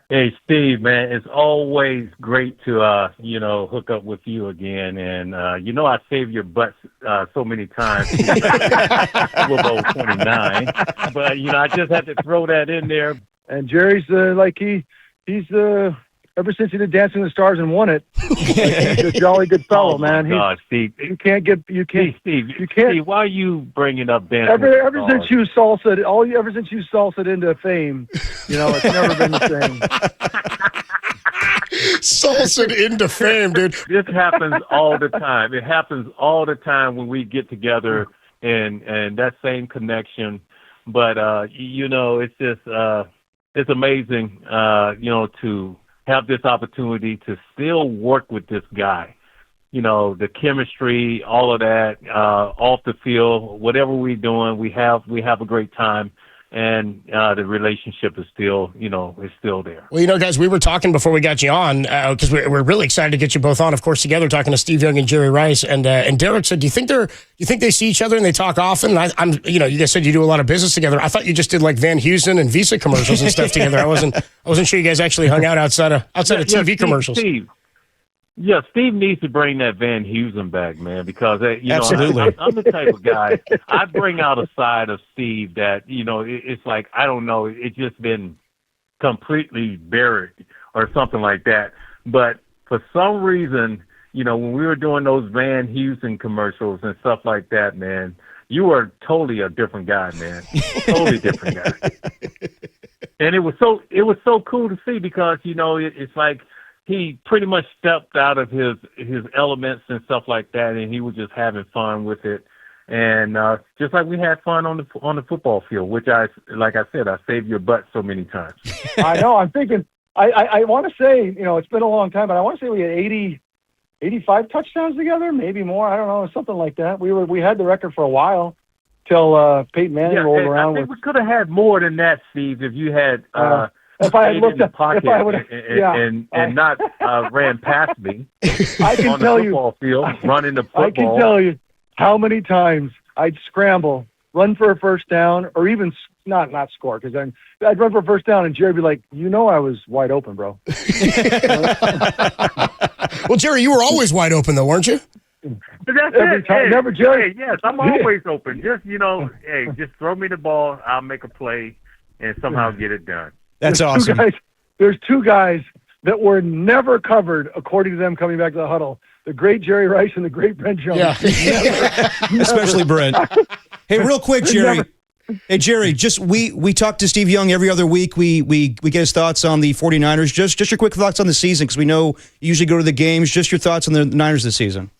Hey, Steve, man, it's always great to, hook up with you again. And, I saved your butt so many times. Super Bowl 29. But, I just had to throw that in there. And Jerry's he's ever since he did Dancing with the Stars and won it, he's a jolly good fellow, Oh, man. my God, Steve. Steve, why are you bringing up Dancing with ever the since Stars? ever since you salsaed into fame, it's never been the same. Salsa into fame, dude. This happens all the time. It happens all the time when we get together and that same connection. But, it's just, it's amazing, to have this opportunity to still work with this guy. The chemistry, all of that, off the field, whatever we're doing, we have a great time. And the relationship is still, is still there. Well, guys, we were talking before we got you on because we're really excited to get you both on, of course, together, talking to Steve Young and Jerry Rice. And Derek said, do you think they see each other and they talk often? And I'm, you guys said you do a lot of business together. I thought you just did like Van Heusen and Visa commercials and stuff together. I wasn't sure you guys actually hung out outside of TV commercials. Steve needs to bring that Van Heusen back, man, because, Absolutely. I'm the type of guy, I bring out a side of Steve that, it's like, I don't know, it's just been completely buried or something like that. But for some reason, when we were doing those Van Heusen commercials and stuff like that, man, you were totally a different guy, man. Totally different guy. And it was so cool to see because, it's like, he pretty much stepped out of his elements and stuff like that, and he was just having fun with it. And just like we had fun on the football field, which like I said, I saved your butt so many times. I know. I'm thinking. I want to say, it's been a long time, but I want to say we had 85 touchdowns together, maybe more. I don't know, something like that. We had the record for a while till Peyton Manning rolled around. I think we could have had more than that, Steve, if you had. If I had looked in the pocket if I would and not ran past me I can on the tell football field, running the football. I can tell you how many times I'd scramble, run for a first down, or even not score, because I'd run for a first down, and Jerry'd be like, I was wide open, bro. Well, Jerry, you were always wide open, though, weren't you? That's Every time. Hey, Never, Jerry. Hey, yes, I'm always open. Just, just throw me the ball. I'll make a play and somehow get it done. That's awesome. There's two guys that were never covered, according to them coming back to the huddle. The great Jerry Rice and the great Brent Jones. Yeah. Never. Especially Brent. Hey, real quick, Jerry. Hey, Jerry, just we talk to Steve Young every other week. We get his thoughts on the 49ers. Just your quick thoughts on the season, because we know you usually go to the games. Just your thoughts on the Niners this season.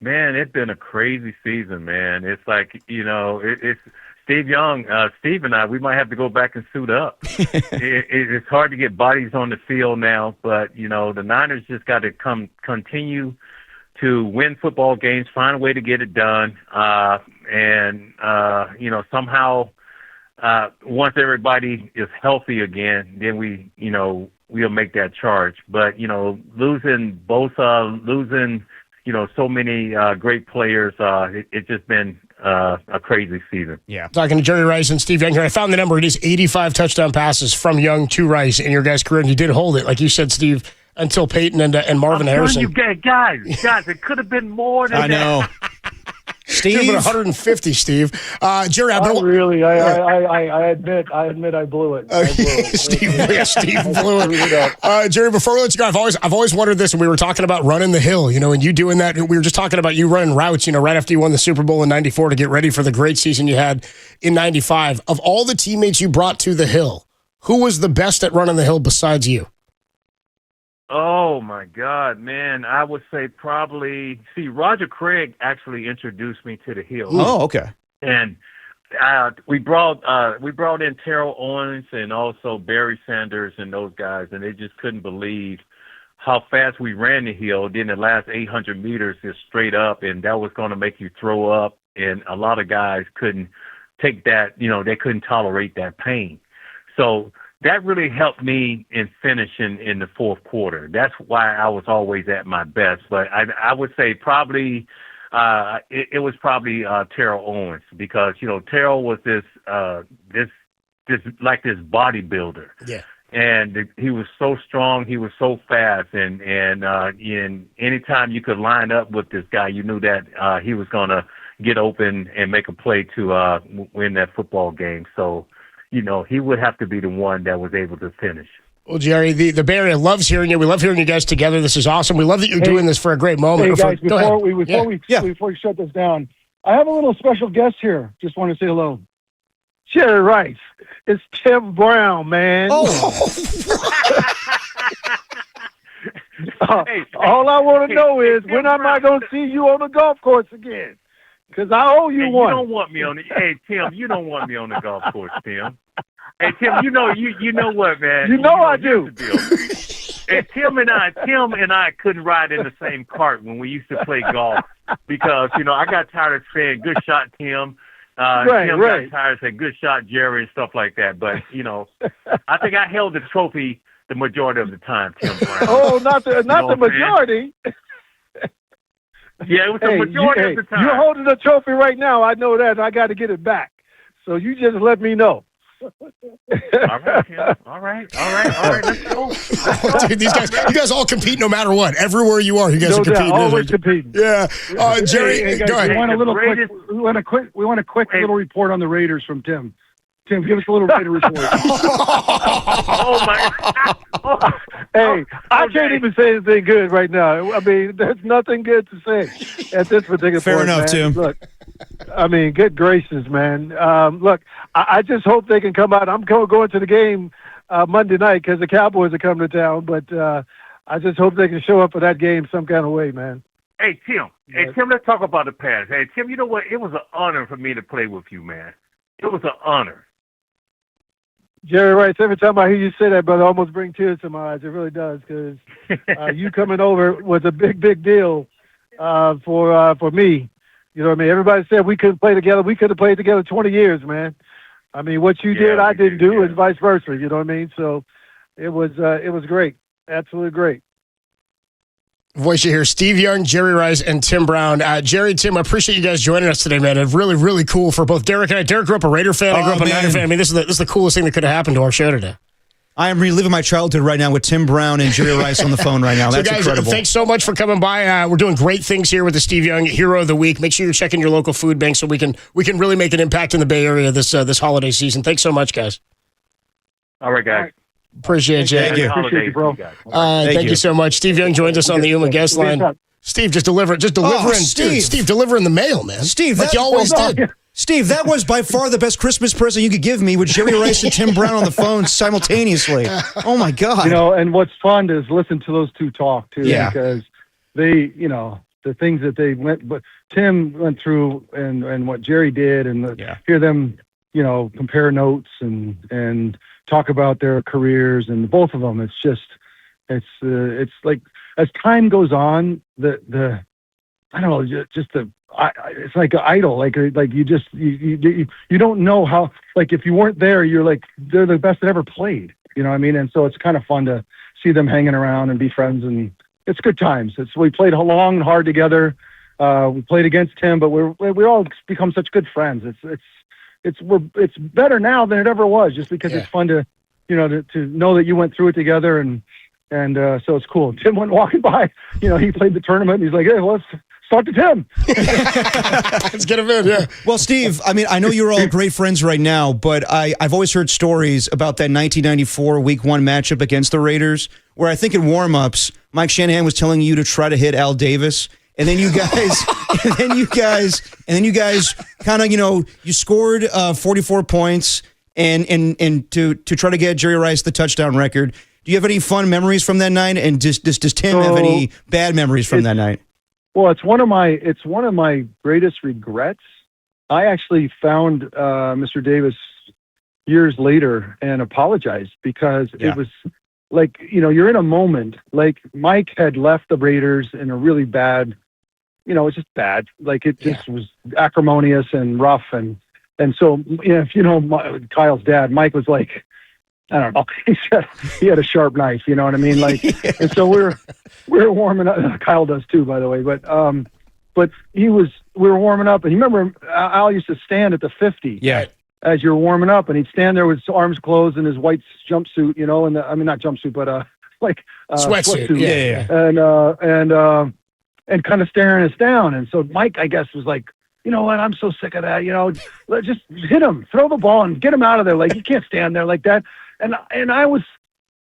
Man, it's been a crazy season, man. It's like, it's Steve Young, Steve and I, we might have to go back and suit up. It's hard to get bodies on the field now, but, the Niners just got to continue to win football games, find a way to get it done. Somehow, once everybody is healthy again, then we'll make that charge. But, losing Bosa, losing, so many great players, it's just been a crazy season. Yeah. Talking to Jerry Rice and Steve Young here. I found the number. It is 85 touchdown passes from Young to Rice in your guys' career, and you did hold it, like you said, Steve, until Peyton and Marvin Harrison. You guys, it could have been more than that. I know. Steve, 150, Steve. Jerry, I've been really. I admit I blew it. Steve blew it. Jerry, before we let you go, I've always wondered this, and we were talking about running the hill, and you doing that. We were just talking about you running routes, right after you won the Super Bowl in '94 to get ready for the great season you had in '95. Of all the teammates you brought to the hill, who was the best at running the hill besides you? Oh, my God, man. I would say probably, Roger Craig actually introduced me to the hill. Oh, okay. And we brought in Terrell Owens and also Barry Sanders and those guys, and they just couldn't believe how fast we ran the hill. Then the last 800 meters is straight up, and that was going to make you throw up. And a lot of guys couldn't take that, they couldn't tolerate that pain. So that really helped me in finishing in the fourth quarter. That's why I was always at my best. But I would say probably it was probably Terrell Owens, because Terrell was this bodybuilder. Yeah. and he was so strong. He was so fast, and anytime you could line up with this guy, you knew that he was gonna get open and make a play to win that football game. So, he would have to be the one that was able to finish. Well, Jerry, the Bay Area loves hearing you. We love hearing you guys together. This is awesome. We love that you're doing this for a great moment. Hey, guys, before we shut this down, I have a little special guest here. Just want to say hello. Jerry Rice. It's Tim Brown, man. Oh. All I want to know is when am I going to see you on the golf course again? Because I owe you one. You don't want me on the. Hey, Tim, you don't want me on the golf course, Tim. Hey, Tim, you know what, man? You know I do. Hey, Tim and I couldn't ride in the same cart when we used to play golf because I got tired of saying "good shot, Tim." Tim got tired of saying "good shot, Jerry" and stuff like that. But I think I held the trophy the majority of the time, Tim Brown. Oh, not the majority. Yeah, it was the majority of the time. You're holding the trophy right now. I know that, and I got to get it back. So you just let me know. All right, Tim. All right. Let's go. Dude, you guys all compete no matter what. Everywhere you are, you guys are competing. Always competing. Yeah. Jerry, hey, guys, go ahead. We want a quick little report on the Raiders from Tim. Tim, give us a little Raider report. Oh my! Hey, I can't even say anything good right now. I mean, there's nothing good to say at this particular Fair point. enough, man. Tim. Look, I mean, good gracious, man. Look, I just hope they can come out. I'm going to the game Monday night because the Cowboys are coming to town, but I just hope they can show up for that game some kind of way, man. Hey, Tim. Hey, Tim, let's talk about the past. Hey, Tim, you know what? It was an honor for me to play with you, man. It was an honor. Jerry Rice, every time I hear you say that, brother, I almost bring tears to my eyes. It really does, because you coming over was a big, big deal for me. You know what I mean? Everybody said we couldn't play together. We could have played together 20 years, man. I mean, what you did, I didn't do, and vice versa. You know what I mean? So it was great. Absolutely great. Voice you hear, Steve Young, Jerry Rice, and Tim Brown. Jerry, Tim, I appreciate you guys joining us today, man. It's really, really cool for both Derek and I. Derek grew up a Raider fan. I grew up a Niner fan. I mean, this is the coolest thing that could have happened to our show today. I am reliving my childhood right now with Tim Brown and Jerry Rice on the phone right now. That's guys, incredible. Thanks so much for coming by. We're doing great things here with the Steve Young Hero of the Week. Make sure you're checking your local food bank so we can really make an impact in the Bay Area this holiday season. Thanks so much, guys. All right, guys. Appreciate you. Thank you. Appreciate you, bro. Thank you so much. Steve Young joins us on the Yuma guest line. Steve, just delivering, Steve, delivering the mail, man. Steve, like you always did. Steve, that was by far the best Christmas present you could give me with Jerry Rice and Tim Brown on the phone simultaneously. Oh, my God. You know, and what's fun is listen to those two talk, too, because they, the things that they but Tim went through and what Jerry did and hear them, compare notes and talk about their careers and both of them. It's like as time goes on, I don't know, it's like an idol. Like you don't know how, like, if you weren't there, you're like, they're the best that ever played. You know what I mean? And so it's kind of fun to see them hanging around and be friends, and it's good times. We played long and hard together. We played against Tim, but we all become such good friends. It's better now than it ever was, just because it's fun to know that you went through it together, and so it's cool. Tim went walking by, he played the tournament, and he's like, hey, let's talk to Tim. Let's get him in, yeah. Well, Steve, I mean, I know you're all great friends right now, but I've always heard stories about that 1994 Week 1 matchup against the Raiders, where I think in warm-ups, Mike Shanahan was telling you to try to hit Al Davis, and then you guys, kind of, you scored 44 points, and to try to get Jerry Rice the touchdown record. Do you have any fun memories from that night? And does Tim have any bad memories from that night? Well, it's one of my greatest regrets. I actually found Mr. Davis years later and apologized because it was like, you're in a moment. Like, Mike had left the Raiders in a really bad, it's just bad. Like, it just was acrimonious and rough. And so, if Kyle's dad, Mike was like, I don't know. He had a sharp knife, you know what I mean? Like, and so we're warming up. Kyle does too, by the way. But we were warming up, and you remember Al used to stand at the 50. Yeah. as you're warming up, and he'd stand there with his arms closed in his white jumpsuit, you know, and I mean not jumpsuit, but like Sweatsuit. And kind of staring us down. And so Mike, I guess, was like, you know what, I'm so sick of that. You know, let's just hit him, throw the ball, and get him out of there. Like, you can't stand there like that. And I was,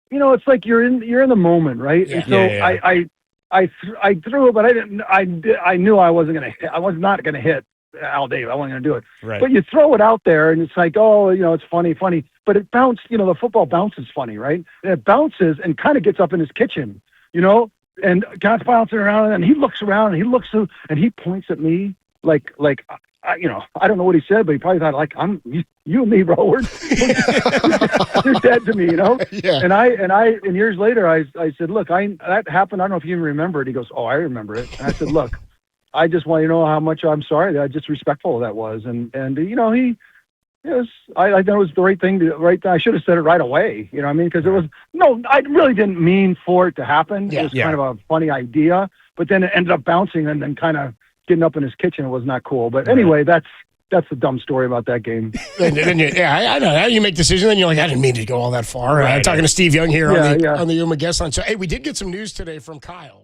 you know, it's like you're in the moment, right? Yeah. And so I threw it, but I knew I wasn't gonna hit. I was not gonna hit Al Davis. I wasn't gonna do it. Right. But you throw it out there, and it's like, oh, you know, it's funny, but it bounced. You know, the football bounces funny, right? And it bounces and kind of gets up in his kitchen, you know. And God's bouncing around, and he looks around, and he looks through, and he points at me like you know, I don't know what he said, but he probably thought like, you and me, bro, you're dead to me, you know. Yeah. And years later, I said, look, that happened. I don't know if you even remember it. He goes, oh, I remember it. And I said, look, I just want you to know how much I'm sorry that disrespectful that was, and you know, I thought it was the right thing. I should have said it right away. You know what I mean? Because I really didn't mean for it to happen. Yeah, it was kind of a funny idea, but then it ended up bouncing and then kind of getting up in his kitchen. It was not cool. But anyway, that's the dumb story about that game. I know how you make decisions. Then you're like, I didn't mean to go all that far. Talking to Steve Young here on the Uma guest line. So, hey, we did get some news today from Kyle.